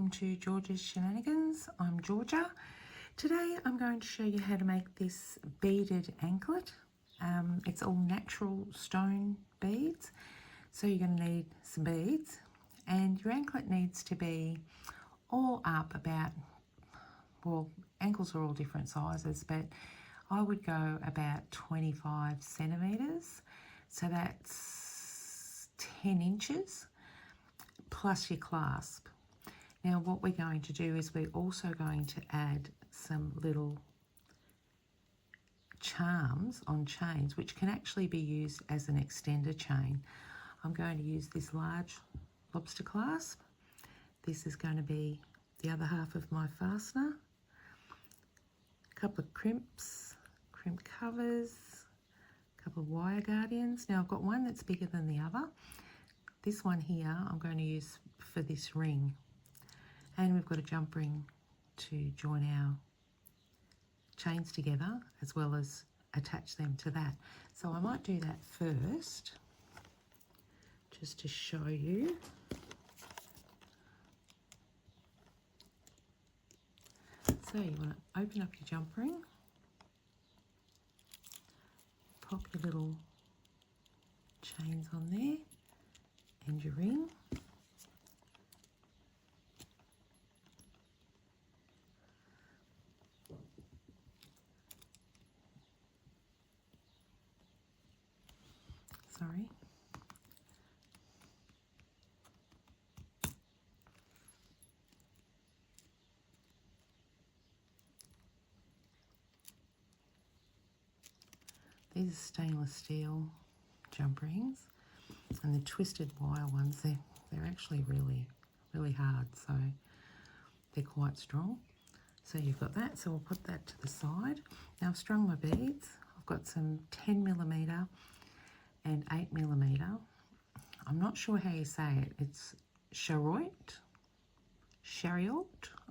welcome to Georgia's Shenanigans. I'm Georgia. Today I'm going to show you how to make this beaded anklet. It's all natural stone beads, so you're going to need some beads, and your anklet needs to be all up about, well, ankles are all different sizes, but I would go about 25 centimetres, so that's 10 inches. Plus your clasp. Now what we're going to do is we're also going to add some little charms on chains, which can actually be used as an extender chain. I'm going to use this large lobster clasp. This is going to be the other half of my fastener. A couple of crimps, crimp covers, a couple of wire guardians. Now I've got one that's bigger than the other. This one here I'm going to use for this ring, and we've got a jump ring to join our chains together as well as attach them to that. So I might do that first just to show you. So you want to open up your jump ring, pop your little chains on there and your ring. Sorry. These are stainless steel jump rings, and the twisted wire ones, they're actually really hard, so they're quite strong. So you've got that, so we'll put that to the side. Now I've strung my beads. I've got some 10mm and 8mm. I'm not sure how you say it. It's chariot,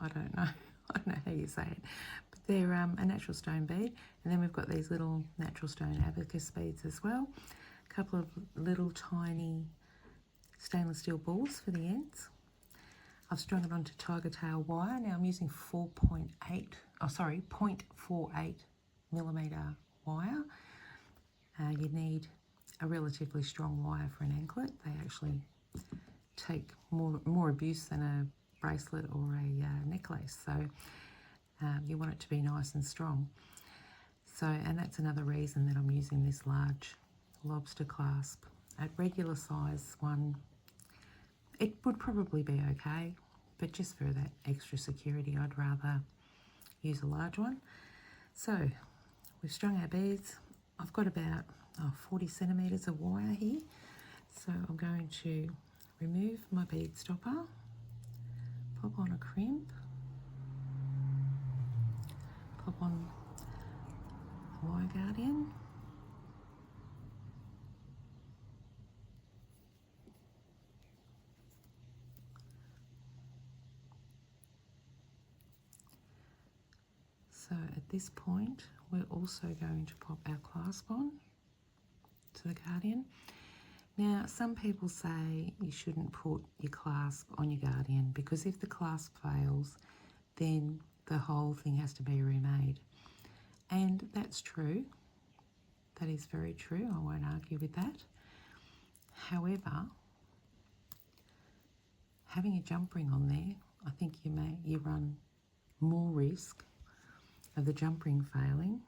I don't know. I don't know how you say it, but they're a natural stone bead. And then we've got these little natural stone abacus beads as well. A couple of little tiny stainless steel balls for the ends. I've strung it onto tiger tail wire. Now I'm using 0.48mm wire. You need a relatively strong wire for an anklet. They actually take more abuse than a bracelet or a necklace, so you want it to be nice and strong. So, and that's another reason that I'm using this large lobster clasp. At regular size one, it would probably be okay, but just for that extra security, I'd rather use a large one. So we've strung our beads. I've got about 40 centimetres of wire here. So I'm going to remove my bead stopper, pop on a crimp, pop on a wire guardian, so at this point we're also going to pop our clasp on to the guardian. Now some people say you shouldn't put your clasp on your guardian because if the clasp fails then the whole thing has to be remade, and that's true. That is very true. I won't argue with that. However, having a jump ring on there, I think you run more risk of the jump ring failing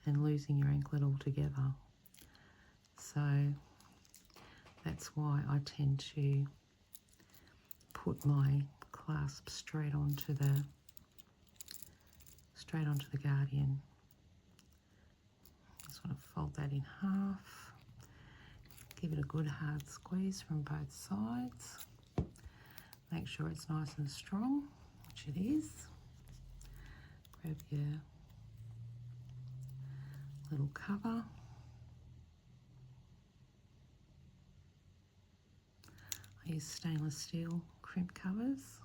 and losing your anklet altogether. So that's why I tend to put my clasp straight onto the guardian. Just want to fold that in half. Give it a good hard squeeze from both sides. Make sure it's nice and strong, which it is. Grab your little cover. I use stainless steel crimp covers.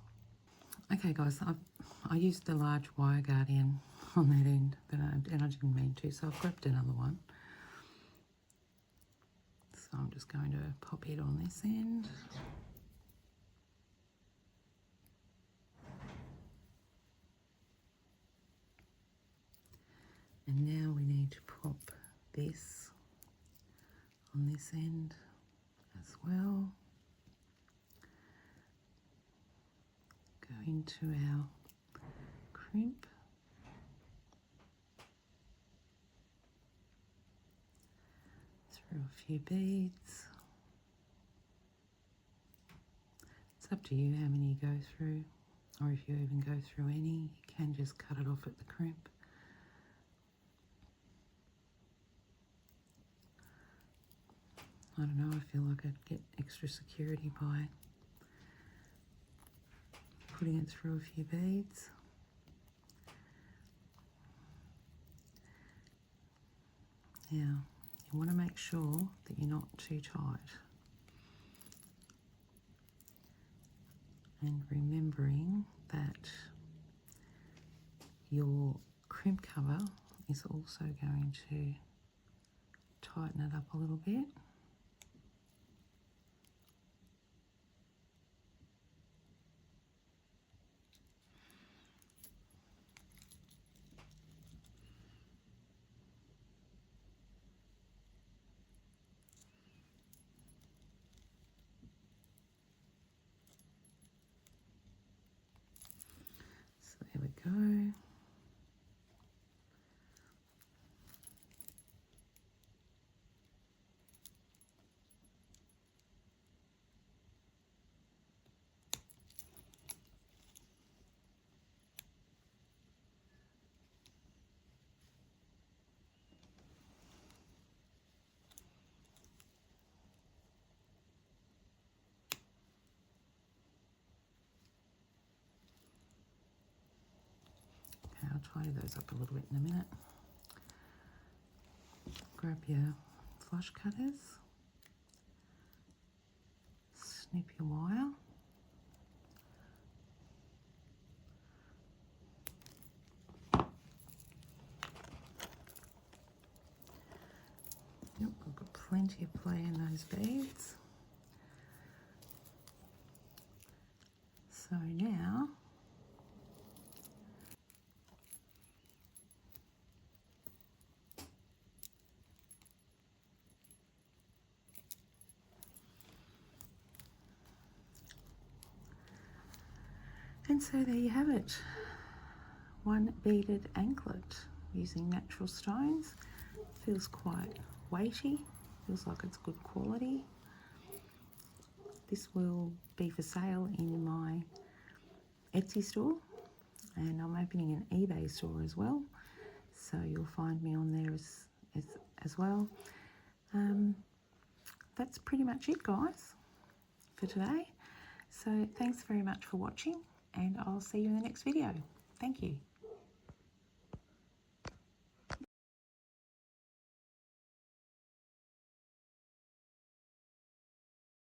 Okay guys, I used the large wire guardian on that end, and I didn't mean to, so I've grabbed another one. So I'm just going to pop it on this end. this on this end as well. Go into our crimp. Through a few beads. It's up to you how many you go through, or if you even go through any, you can just cut it off at the crimp. I don't know, I feel like I'd get extra security by putting it through a few beads. Now, you want to make sure that you're not too tight. And remembering that your crimp cover is also going to tighten it up a little bit. So there we go. I'll tidy those up a little bit in a minute. Grab your flush cutters, snip your wire, yep, we've got plenty of play in those beads. So now and so there you have it, one beaded anklet using natural stones. Feels quite weighty, feels like it's good quality. This will be for sale in my Etsy store, and I'm opening an eBay store as well, so you'll find me on there as well. That's pretty much it, guys, for today. So thanks very much for watching, and I'll see you in the next video. Thank you.